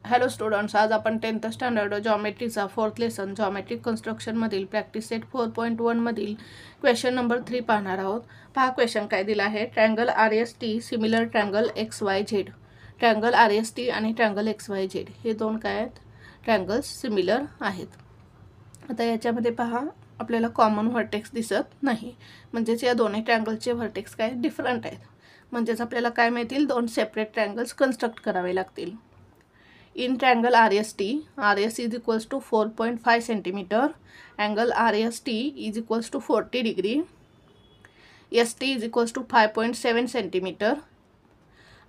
Hello students, आज आपण 10th standard जॉमेट्रीचा 4th लेसन जॉमेट्रिक कन्स्ट्रक्शनमधील प्रॅक्टिस सेट 4.1 मधील क्वेश्चन नंबर 3 पाहणार आहोत. पहा क्वेश्चन काय दिला आहे. Triangle RST similar triangle XYZ. Triangle RST आणि ट्रँगल XYZ हे दोन काय आहेत, ट्रँगल्स सिमिलर आहेत. आता याच्यामध्ये पहा आपल्याला कॉमन व्हर्टेक्स दिसत नाही, म्हणजेच या दोन्ही ट्रँगलचे व्हर्टेक्स काय डिफरंट आहेत. म्हणजेच आपल्याला काय मिळतील, दोन सेपरेट ट्रँगल्स कन्स्ट्रक्ट करावे लागतील. In triangle RST, RS is equals to 4.5 centimeter, angle RST is equals to 40 degree, ST is equals to 5.7 centimeter.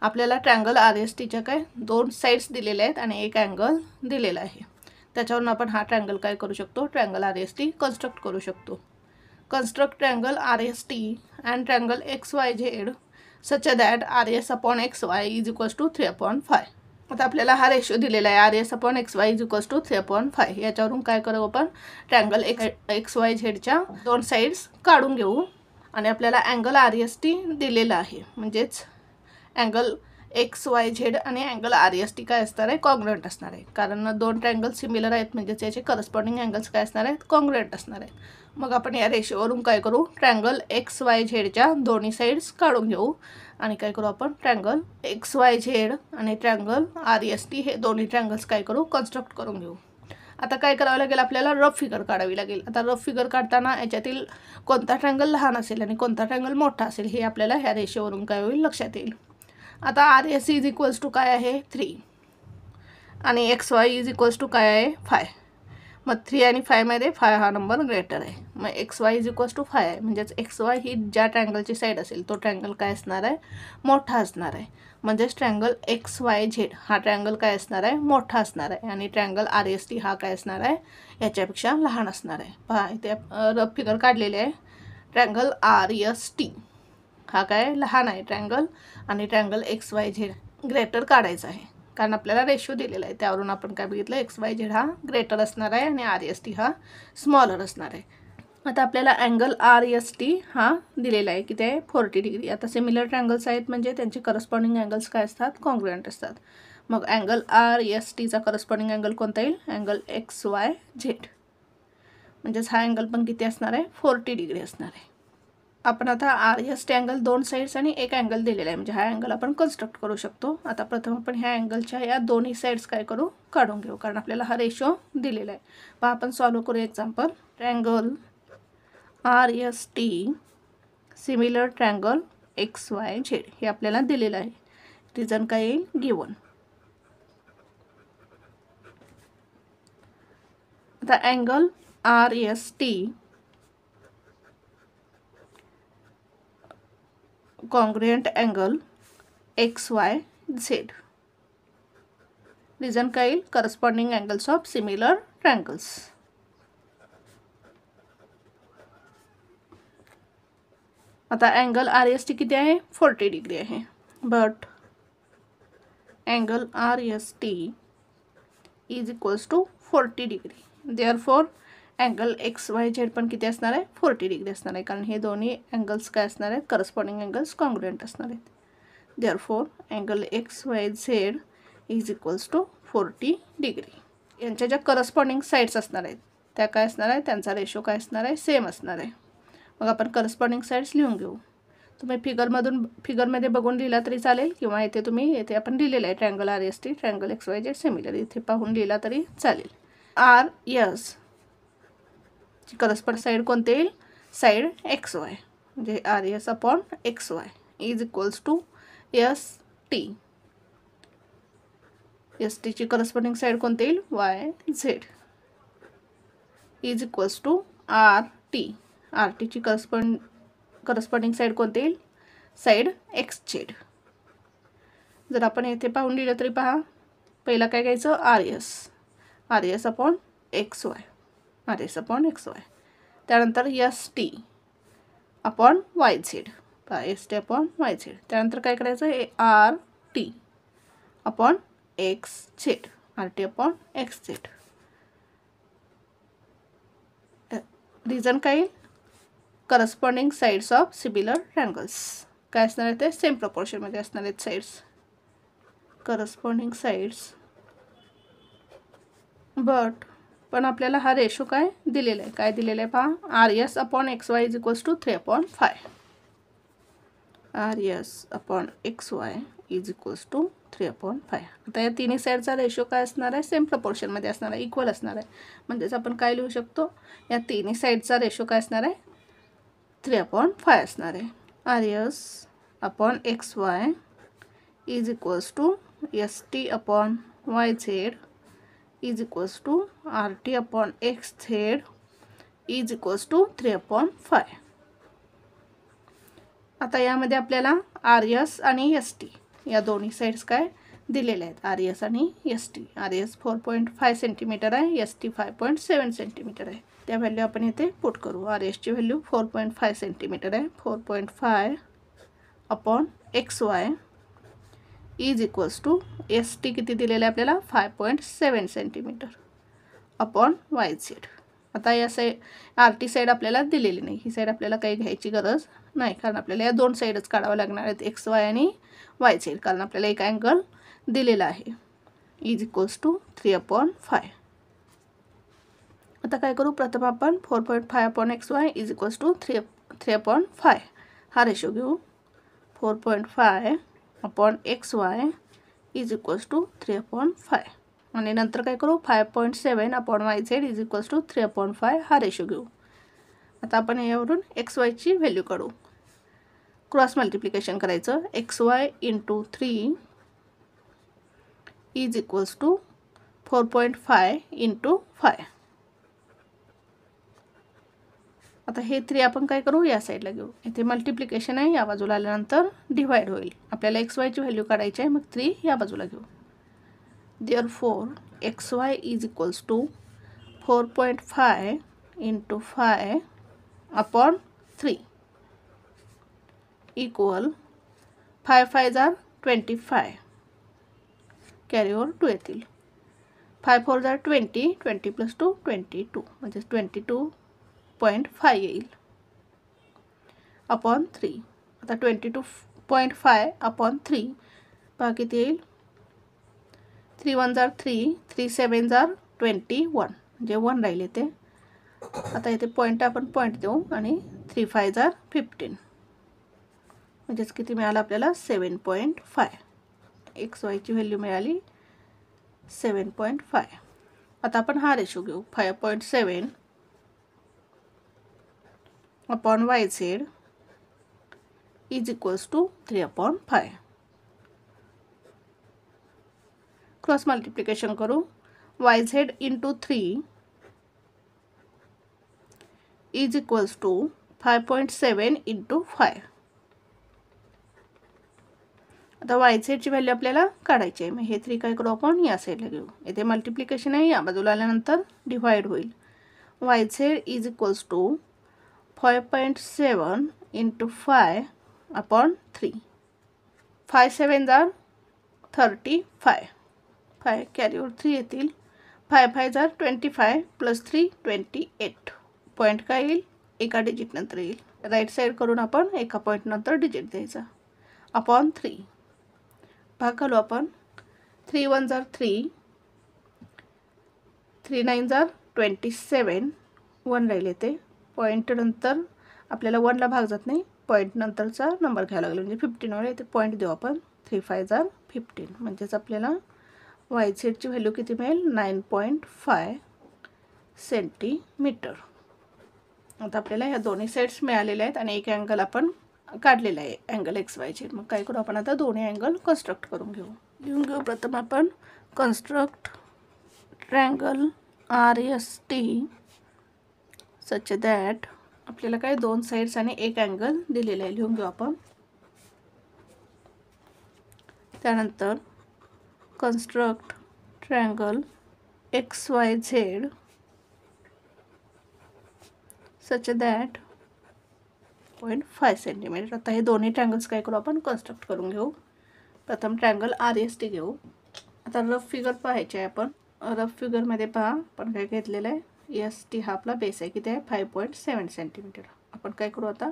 आपल्याला ट्रँगल RSTच्या काय दोन साइड्स दिलेले आहेत आणि एक अँगल दिलेला आहे. त्याच्यावरून आपण हा ट्रँगल काय करू शकतो, ट्रँगल RST कन्स्ट्रक्ट करू शकतो. Construct triangle RST and triangle XYZ such that RS upon XY is equals to 3/5. आता आपल्याला हा रेशो दिलेला आहे, RS upon XY is equals to 3/5. याच्यावरून काय करू, आपण ट्रँगल XYZच्या दोन साइड्स काढून घेऊ आणि आपल्याला अँगल RST दिलेला आहे. म्हणजेच अँगल XYZ आणि अँगल RST काय असणार आहे, कॉन्ग्रुएंट असणार आहे. कारण दोन ट्रँगल सिमिलर आहेत, म्हणजेच याचे करस्पॉन्डिंग अँगल्स काय असणार आहेत, कॉन्ग्रुएंट असणार आहेत. मग आपण या रेशोवरून काय करू, ट्रँगल XYZच्या दोन्ही साइड्स काढून घेऊ आणि काय करू, आपण ट्रँगल XYZ आणि ट्रँगल RST हे दोन्ही ट्रँगल्स काय करू, कन्स्ट्रक्ट करून घेऊ. आता काय करावं लागेल, आपल्याला रफ फिगर काढावी लागेल. आता रफ फिगर काढताना याच्यातील कोणता ट्रँगल लहान असेल आणि कोणता ट्रँगल मोठा असेल हे आपल्याला ह्या रेशोवरून काय होईल, लक्षात येईल. आता RS इज इक्वल्स टू काय आहे, 3 आणि XY इज इक्वल्स टू काय आहे, 5. मग 3 आणि 5 मध्ये 5 हा नंबर ग्रेटर आहे. मग XY इज इक्वल्स टू 5 आहे, म्हणजेच XY ही ज्या ट्रँगलची साईड असेल तो ट्रँगल काय असणार आहे, मोठा असणार आहे. म्हणजेच ट्रँगल XYZ हा ट्रँगल काय असणार आहे, मोठा असणार आहे आणि ट्रँगल RST हा काय असणार आहे, याच्यापेक्षा लहान असणार आहे. पहा इथे रफ फिगर काढलेले आहे. ट्रँगल RST हा काय लहान आहे ट्रँगल आणि ट्रँगल XYZ ग्रेटर काढायचा आहे, कारण आपल्याला रेशो दिलेला आहे. त्यावरून आपण काय बघितलं, XYZ हा ग्रेटर असणार आहे आणि RST हा स्मॉलर असणार आहे. आता आपल्याला अँगल RST हा दिलेला आहे, किती आहे, 40 डिग्री. आता सिमिलर ट्रँगल्स आहेत म्हणजे त्यांचे करस्पॉन्डिंग अँगल्स काय असतात, कॉन्ग्रुएंट असतात. मग अँगल RSTचा करस्पॉन्डिंग अँगल कोणता येईल, अँगल XYZ. म्हणजेच हा अँगल पण किती असणार आहे, 40 डिग्री असणार आहे. आपण आता RST अँगल दोन साइड्स आणि एक अँगल दिलेला आहे, म्हणजे हा अँगल आपण कन्स्ट्रक्ट करू शकतो. आता प्रथम आपण ह्या अँगलच्या या दोन्ही साइड्स काय करू, काढून घेऊ, कारण आपल्याला हा रेशो दिलेला आहे. पहा आपण सॉल्व करू example. Triangle RST similar triangle XYZ हे आपल्याला दिलेलं आहे. रिझन काय येईल, गिवन. आता angle RST congruent angle XYZ. Reason काय येईल, corresponding angles of similar triangles. आता अँगल RST किती आहे, 40 डिग्री आहे. But angle RST is equals to 40 degree. Therefore angle XYZ पण किती असणार आहे, 40 डिग्री असणार आहे, कारण हे दोन्ही अँगल्स काय असणार आहेत, करस्पॉन्डिंग अँगल्स कॉन्ग्रुएंट असणार आहेत. Therefore angle XYZ is equals to 40 degree. यांच्या ज्या करस्पॉन्डिंग साइड्स असणार आहेत त्या काय असणार आहे, त्यांचा रेशो काय असणार आहे, सेम असणार आहे. मग आपण करस्पॉन्डिंग साइड्स लिहून घेऊ. तुम्ही फिगरमध्ये बघून लिहिला तरी चालेल, किंवा इथे आपण लिहिलेलं आहे triangle RST triangle XYZ similar, इथे पाहून लिहिला तरी चालेल. RS ची करस्पॉन्डिंग साईड कोणते येईल, साईड XY, म्हणजे RS upon XY is equals to ST. ST ची करस्पॉन्डिंग साईड कोणते येईल, YZ is equals to RT. RT ची करस्पॉन्डिंग साईड कोणते येईल, साईड XZ. जर आपण येथे पाहून लिहिलं तरी पहा, पहिला काय घ्यायचं, RS upon XY, RS upon XY. त्यानंतर ST अपॉन YZ, पहा ST अपॉन YZ. त्यानंतर काय करायचं, RT upon XZ, RT upon XZ. Reason काय येईल, corresponding sides of similar triangles काय असणार आहे, ते सेम प्रपोर्शनमध्ये असणार आहेत साइड्स. करस्पॉन्डिंग साइड्स बट पण आपल्याला हा रेशो काय दिलेला आहे, काय दिलेला आहे पहा, RS upon XY is equals to 3/5. RS upon XY is equals to 3/5. आता या तिन्ही साईडचा रेशो काय असणार आहे, सेम प्रपोर्शनमध्ये असणार आहे, इक्वल असणार आहे. म्हणजेच आपण काय लिहू शकतो, या तिन्ही साईडचा रेशो काय असणार आहे, 3/5 असणार आहे. RS upon XY is equals to ST upon YZ is equals to RT upon XZ is equals to 3/5. आता यामध्ये आपल्याला RS आणि ST या दोन्ही साईड्स काय दिलेले आहेत, RS आणि ST. RS 4.5 सेंटीमीटर आहे, ST 5.7 सेंटीमीटर आहे. त्या व्हॅल्यू आपण इथे पुट करू. RSची व्हॅल्यू 4.5 सेंटीमीटर आहे. 4.5 upon XY is equals to ST किती दिलेलं आहे आपल्याला, 5.7 सेंटीमीटर अपॉन YZ. आता या साईड RT साईड आपल्याला दिलेली नाही, ही साईड आपल्याला काही घ्यायची गरज नाही, कारण आपल्याला या दोन साईडच काढावं लागणार आहेत, XY आणि YZ, कारण आपल्याला एक अँगल दिलेला आहे. Is equals to 3/5. आता काय करू, प्रथम आपण 4.5 upon XY is equals to 3/5 हा रेशो घेऊ. 4.5 upon XY is equals to 3/5 आणि नंतर काय करू, 5.7 upon YZ is equals to 3/5 हा रेशो घेऊ. आता आपण यावरून XYची व्हॅल्यू काढू. क्रॉस मल्टिप्लिकेशन करायचं. XY into 3 is equals to 4.5 into 5. आता हे 3 आपण काय करू, या साईडला घेऊ. इथे मल्टिप्लिकेशन आहे, या बाजूला आल्यानंतर डिवाइड होईल. आपल्याला XYची व्हॅल्यू काढायची आहे, मग 3 या बाजूला घेऊ. Therefore XY is equals to 4.5 into 5 upon 3 equal 5 5s are 25. Carry over 2 येतील. 5 4s are 20. 20 plus 2 22 म्हणजे 22.5 येईल अपॉन 3. आता 22.5 अपॉन 3 पहा किती येईल. 3 1s are 3. 3 7s are 21 म्हणजे 1 राहिले ते. आता इथे पॉईंट आपण पॉईंट देऊ आणि 3 5s are 15 म्हणजेच किती मिळालं आपल्याला 7.5. XYची व्हॅल्यू मिळाली 7.5. आता आपण हा रेशो घेऊ. 5.7 upon YZ is equals to 3/5. Cross multiplication करू. YZ into 3 is equals to 5.7 into 5. आता YZची व्हॅल्यू आपल्याला काढायची आहे. मग हे 3 काय करू आपण, या साईडला घेऊ. इथे मल्टिप्लिकेशन आहे, या बाजूला आल्यानंतर डिवाइड होईल. YZ is equals to 5.7 into 5 upon 3. 5 7s are 35. 5 carry over 3 येतील. 5 5s are 25 प्लस 3 28. पॉईंट काय येईल, एका डिजिट नंतर येईल. राईट साईड करून आपण एका पॉईंट नंतर डिजिट द्यायचा अपॉन 3. भाग घालू आपण. 3 1s are 3. 3 9s are 27. 1 राहिले ते. पॉईंट नंतर आपल्याला 1ला भाग जात नाही, पॉईंट नंतरचा नंबर घ्यायला लागला म्हणजे 15 वर ते पॉईंट देऊ आपण. 3 5s are 15 म्हणजेच आपल्याला YZची व्हॅल्यू किती मिळेल, 9.5 सेंटीमीटर. आता आपल्याला ह्या दोन्ही साईड्स मिळालेल्या आहेत आणि एक अँगल आपण काढलेला आहे, अँगल XYZ. मग काय करू आपण आता, दोन्ही अँगल कन्स्ट्रक्ट करून घेऊ. लिहून घेऊ. प्रथम आपण construct triangle RST such that, आपल्याला काय दोन साईड्स आणि एक अँगल दिलेला आहे, लिहून घेऊ आपण. त्यानंतर construct triangle XYZ such that 0.5 centimetre. आता हे दोन्ही ट्रायंगल्स काय करू आपण, कन्स्ट्रक्ट करून घेऊ. प्रथम ट्रायंगल RST घेऊ. आता रफ फिगर पाहायचे आहे आपण. रफ फिगरमध्ये पहा आपण काय घेतलेलं आहे, ST हा आपला बेस आहे, किती आहे 5.7 सेंटीमीटर. आपण काय करू आता,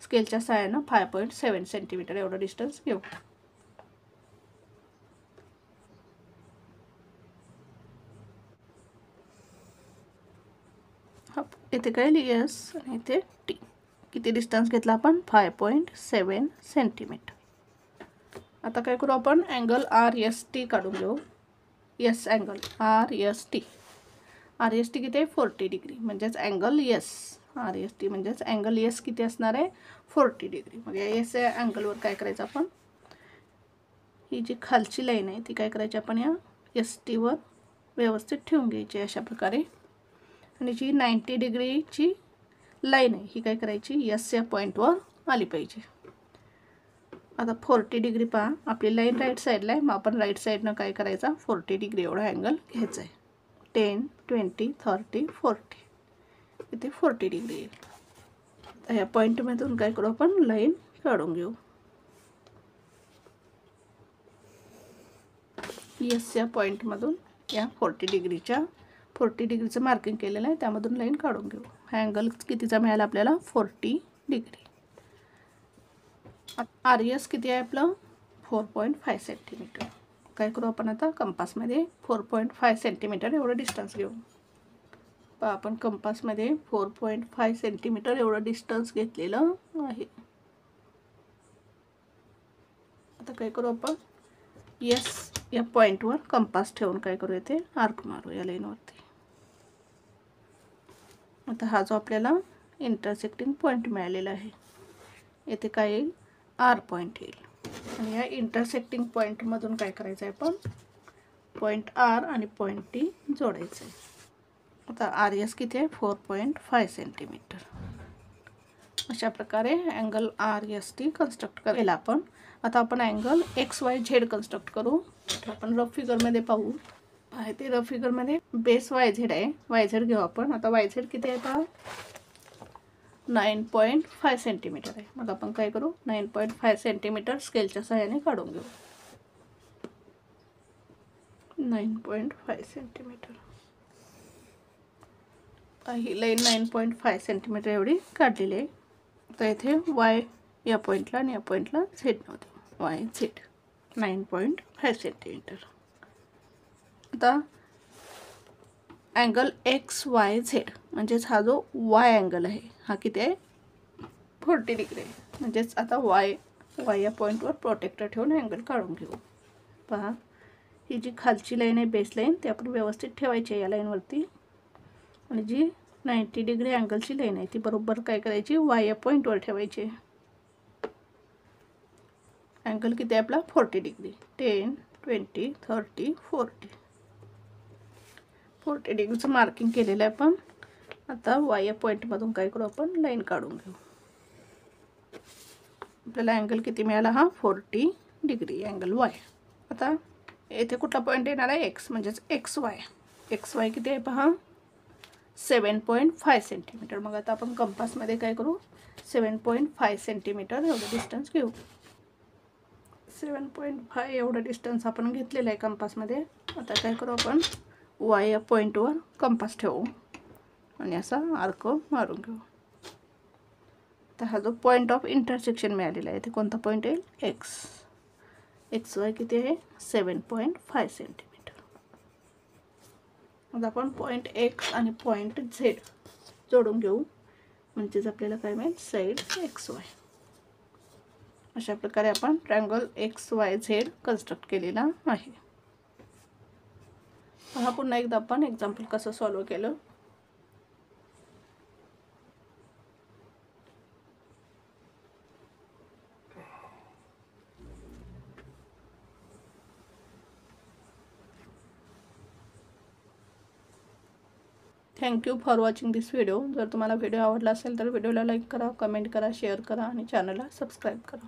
स्केलच्या सहाय्यानं 5.7 सेंटीमीटर एवढं डिस्टन्स घेऊ. इथे काय एस आणि इथे टी. किती डिस्टन्स घेतला आपण 5.7 सेंटीमीटर. आता काय करू आपण अँगल RST काढून घेऊ. S angle RST. RST किती आहे 40 डिग्री म्हणजेच अँगल एस. RST म्हणजेच अँगल एस किती असणार आहे 40 डिग्री. मग या एस या अँगलवर काय करायचं आपण ही जी खालची लाईन आहे ती काय करायची आपण या ST वर व्यवस्थित ठेवून घ्यायची अशा प्रकारे. आणि जी 90 डिग्रीची लाईन आहे ही काय करायची एस या पॉईंटवर आली पाहिजे. आता 40 डिग्री पहा आपली लाईन राईट साईडला आहे. मग आपण राईट साईडनं काय करायचा 40 डिग्री एवढा अँगल घ्यायचा आहे. 10, 20, 30, 40. इथे 40 डिग्री येईल. तर ह्या पॉईंटमधून काय करू आपण लाईन काढून घेऊ. एस या पॉईंटमधून या 40 डिग्रीचं मार्किंग केलेलं आहे त्यामधून लाईन काढून घेऊ. हा अँगल कितीचा मिळाला आपल्याला 40 डिग्री. RS किती आहे आपलं 4.5 सेंटीमीटर. काय करू आपण आता कंपासमध्ये 4.5 सेंटीमीटर एवढं डिस्टन्स घेऊ. पहा आपण कंपासमध्ये 4.5 सेंटीमीटर एवढं डिस्टन्स घेतलेलं आहे. आता काय करू आपण एस या पॉईंटवर कंपास ठेवून काय करू येते आर्क मारू या लाईनवरती. आता हा जो आपल्याला इंटरसेक्टिंग पॉईंट मिळालेला आहे येथे काय येईल R पॉईंट येईल. आणि या इंटरसेक्टिंग पॉईंटमधून काय करायचं आहे आपण पॉईंट R आणि पॉईंट T जोडायचं आहे. आता RS किती आहे 4.5 सेंटीमीटर. अशा प्रकारे अँगल RST कन्स्ट्रक्ट केला आपण. आता आपण अँगल XYZ कन्स्ट्रक्ट करू. तर आपण रफ फिगरमध्ये पाहू. आहे ते रफ फिगरमध्ये बेस YZ आहे. YZ घेऊ आपण. आता YZ किती आहे पहा 9.5 सेंटीमीटर आहे. मग आपण काय करू 9.5 सेंटीमीटर स्केलच्या सहाय्याने काढून घेऊ. 9.5 सेंटीमीटर. ही लाईन 9.5 सेंटीमीटर एवढी काढलेली आहे. तर इथे Y या पॉईंटला आणि या पॉईंटला Z नव्हते. YZ 9.5 centimetre. आता अँगल XYZ म्हणजेच हा जो Y अँगल आहे हा किती आहे 40 डिग्री आहे. म्हणजेच आता Y या पॉईंटवर प्रोटेक्टर ठेवून अँगल काढून घेऊ. पहा ही जी खालची लाईन आहे बेस लाईन ती आपण व्यवस्थित ठेवायची आहे या लाईनवरती. आणि जी 90 डिग्री अँगलची लाईन आहे ती बरोबर काय करायची Y या पॉईंटवर ठेवायची. अँगल किती आहे आपला 40 डिग्री. 10, 20, 30, 40. 40 डिग्रीचं मार्किंग केलेलं आहे आपण. आता Y या पॉईंटमधून काय करू आपण लाईन काढून घेऊ. आपल्याला अँगल किती मिळाला हा 40 डिग्री अँगल Y. आता येथे कुठला पॉईंट येणार आहे X म्हणजेच XY किती आहे पहा 7.5 सेंटीमीटर. मग आता आपण कंपासमध्ये काय करू 7.5 सेंटीमीटर एवढं डिस्टन्स घेऊ. 7.5 एवढं डिस्टन्स आपण घेतलेलं आहे कंपासमध्ये. आता काय करू आपण Y या पॉईंटवर कंपास ठेवू आणि असा आर्क मारून घेऊ. तर हा जो पॉईंट ऑफ इंटरसेक्शन मिळालेला आहे ते कोणता पॉईंट येईल XY किती आहे 7.5 सेंटीमीटर. मग आपण पॉईंट X आणि पॉईंट Z जोडून घेऊ म्हणजेच आपल्याला काय मिळेल साईड XY. अशा प्रकारे आपण ट्रायंगल XYZ कन्स्ट्रक्ट केलेला आहे. हा पुन्हा एकदा आपण एक्झाम्पल कसं सॉल्व केलं. Thank you for watching this video. जर तुम्हाला व्हिडिओ आवडला असेल तर व्हिडिओला लाईक करा, कमेंट करा, शेअर करा आणि चॅनलला सबस्क्राईब करा.